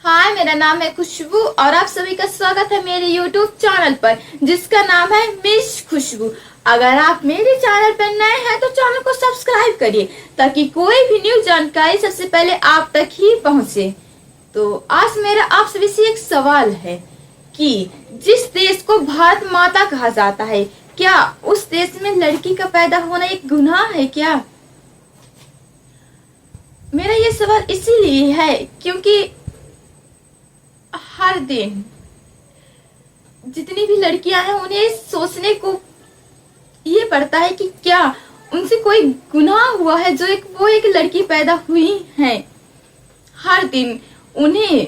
हाय, मेरा नाम है खुशबू और आप सभी का स्वागत है मेरे YouTube चैनल पर जिसका नाम है मिस खुशबू। अगर आप मेरे चैनल पर नए हैं तो चैनल को सब्सक्राइब करिए ताकि कोई भी न्यू जानकारी सबसे पहले आप तक ही पहुंचे। तो आज मेरा आप सभी से एक सवाल है कि जिस देश को भारत माता कहा जाता है, क्या उस देश में लड़की का पैदा होना एक गुनाह है क्या? मेरा ये सवाल इसीलिए है क्योंकि हर दिन जितनी भी लड़कियां हैं उन्हें सोचने को ये पड़ता है कि क्या उनसे कोई गुनाह हुआ है जो एक लड़की पैदा हुई है। हर दिन उन्हें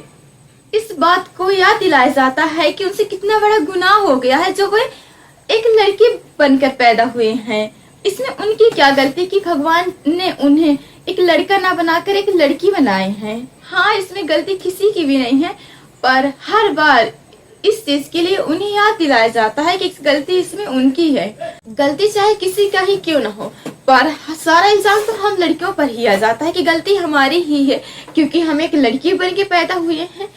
इस बात को याद दिलाया जाता है कि उनसे कितना बड़ा गुनाह हो गया है जो वो एक लड़की बनकर पैदा हुए हैं। इसमें उनकी क्या गलती कि भगवान ने उन्हें एक लड़का ना बनाकर एक लड़की बनाए हैं। हाँ, इसमें गलती किसी की भी नहीं है, पर हर बार इस चीज के लिए उन्हें याद दिलाया जाता है कि गलती इसमें उनकी है। गलती चाहे किसी का ही क्यों ना हो, पर सारा इल्जाम तो हम लड़कियों पर ही आ जाता है कि गलती हमारी ही है क्योंकि हम एक लड़की बन के पैदा हुए हैं।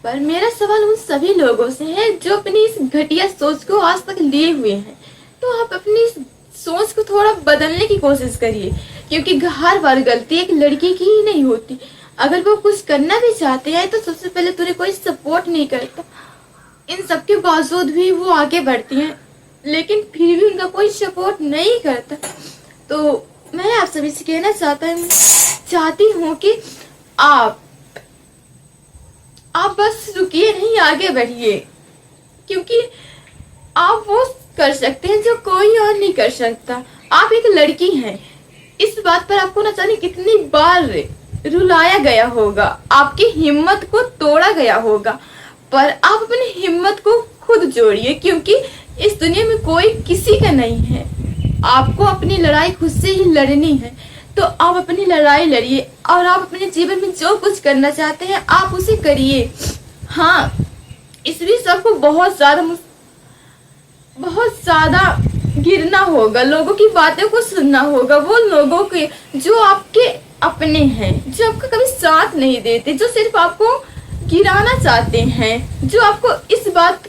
पर मेरा सवाल उन सभी लोगों से है जो अपनी इस घटिया सोच को आज तक लिए हुए हैं। तो आप अपनी इस सोच को थोड़ा बदलने की कोशिश करिए क्योंकि हर बार गलती एक लड़की की ही नहीं होती। अगर वो कुछ करना भी चाहते हैं तो सबसे पहले तुझे कोई सपोर्ट नहीं करता। इन सब के बावजूद भी वो आगे बढ़ती हैं, लेकिन फिर भी उनका कोई सपोर्ट नहीं करता। तो मैं आप सभी से कहना चाहती हूँ कि आप बस रुकिए नहीं, आगे बढ़िए क्योंकि आप वो कर सकते हैं जो कोई और नहीं कर सकता। आप एक लड़की हैं, इस बात पर आपको न जाने कितनी बार रुलाया गया होगा, आपकी हिम्मत को तोड़ा गया होगा, पर आप अपनी हिम्मत को खुद जोड़िए क्योंकि इस दुनिया में कोई किसी का नहीं है। आपको अपनी लड़ाई खुद से ही लड़नी है, तो आप अपनी लड़ाई लड़िए और आप अपने जीवन में जो कुछ करना चाहते हैं आप उसे करिए। हाँ, इस बीच आपको बहुत ज्यादा गिरना होगा, लोगों की बातों को सुनना होगा, वो लोगों के जो आपके अपने हैं, जो आपका कभी साथ नहीं देते, जो सिर्फ आपको गिराना चाहते हैं, जो आपको इस बात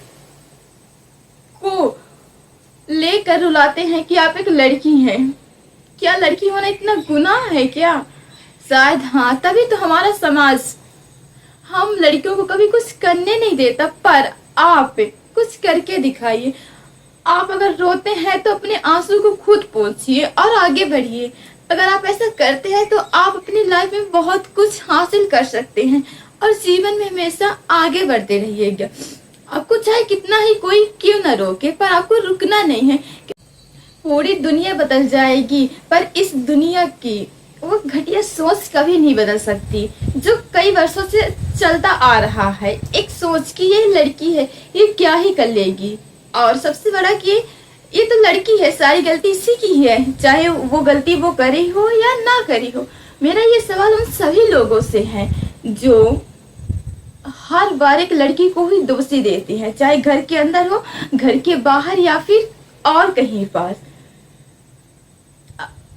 को लेकर रुलाते हैं कि आप एक लड़की हैं। क्या लड़की होना इतना गुनाह है क्या? शायद हाँ, तभी तो हमारा समाज हम लड़कियों को कभी कुछ करने नहीं देता, पर आप कुछ करके दिखाइए। आप अगर रोते हैं तो अपने आंसू को खुद पोंछिए और आगे बढ़िए। अगर आप ऐसा करते हैं तो आप अपनी लाइफ में बहुत कुछ हासिल कर सकते हैं और जीवन में हमेशा आगे बढ़ते रहिएगा। आपको चाहे कितना ही कोई क्यों न रोके, पर आपको रुकना नहीं है। पूरी दुनिया बदल जाएगी पर इस दुनिया की वो घटिया सोच कभी नहीं बदल सकती जो कई वर्षों से चलता आ रहा है। एक सोच की ये लड़की है, ये क्या ही कर लेगी। और सबसे बड़ा कि ये तो लड़की है, सारी गलती इसी की है, चाहे वो गलती वो करी हो या ना करी हो। मेरा ये सवाल उन सभी लोगों से है जो हर बार एक लड़की को ही दोषी देती है, चाहे घर के अंदर हो, घर के बाहर या फिर और कहीं पर।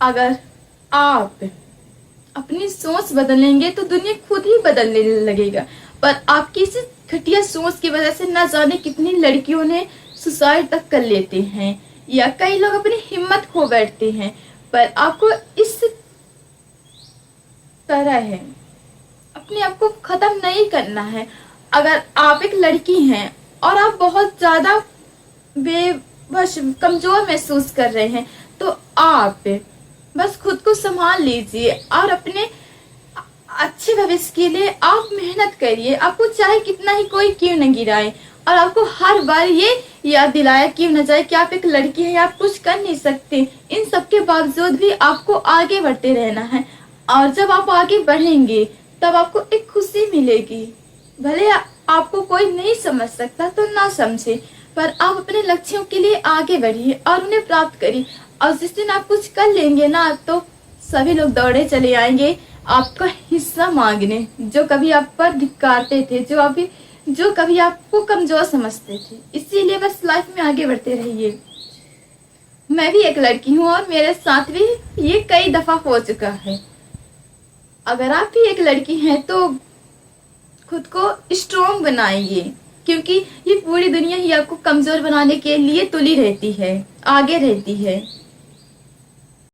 अगर आप अपनी सोच बदलेंगे तो दुनिया खुद ही बदलने लगेगा, पर आपकी इस घटिया सोच की वजह से न जाने कितनी लड़कियों ने सुसाइड तक कर लेते हैं या कई लोग अपनी हिम्मत खो बैठते हैं। पर आपको इस तरह है अपने आप को खत्म नहीं करना है। अगर आप एक लड़की हैं और आप बहुत ज्यादा बेबस कमजोर महसूस कर रहे हैं तो आप बस खुद को संभाल लीजिए और अपने अच्छे भविष्य के लिए आप मेहनत करिए। आपको चाहे कितना ही कोई क्यों न गिराए और आपको हर बार ये याद दिलाया क्यों न जाए कि आप एक लड़की हैं, आप कुछ कर नहीं सकते। इन सब के बावजूद भी आपको आगे बढ़ते रहना है और जब आप आगे बढ़ेंगे तब आपको एक खुशी मिलेगी। भले आपको कोई नहीं समझ सकता तो ना समझे, पर आप अपने लक्ष्यों के लिए आगे बढ़िए और उन्हें प्राप्त करिए। और जिस दिन आप कुछ कर लेंगे ना तो सभी लोग दौड़े चले आएंगे आपका हिस्सा मांगने, जो कभी आप पर धिक्कारते थे, जो कभी आपको कमजोर समझते थे। इसीलिए बस लाइफ में आगे बढ़ते रहिए। मैं भी एक लड़की हूँ और मेरे साथ भी ये कई दफा हो चुका है। अगर आप भी एक लड़की हैं तो खुद खुद को स्ट्रॉन्ग बनाइए, क्योंकि ये पूरी दुनिया ही आपको कमजोर बनाने के लिए तुली रहती है, आगे रहती है।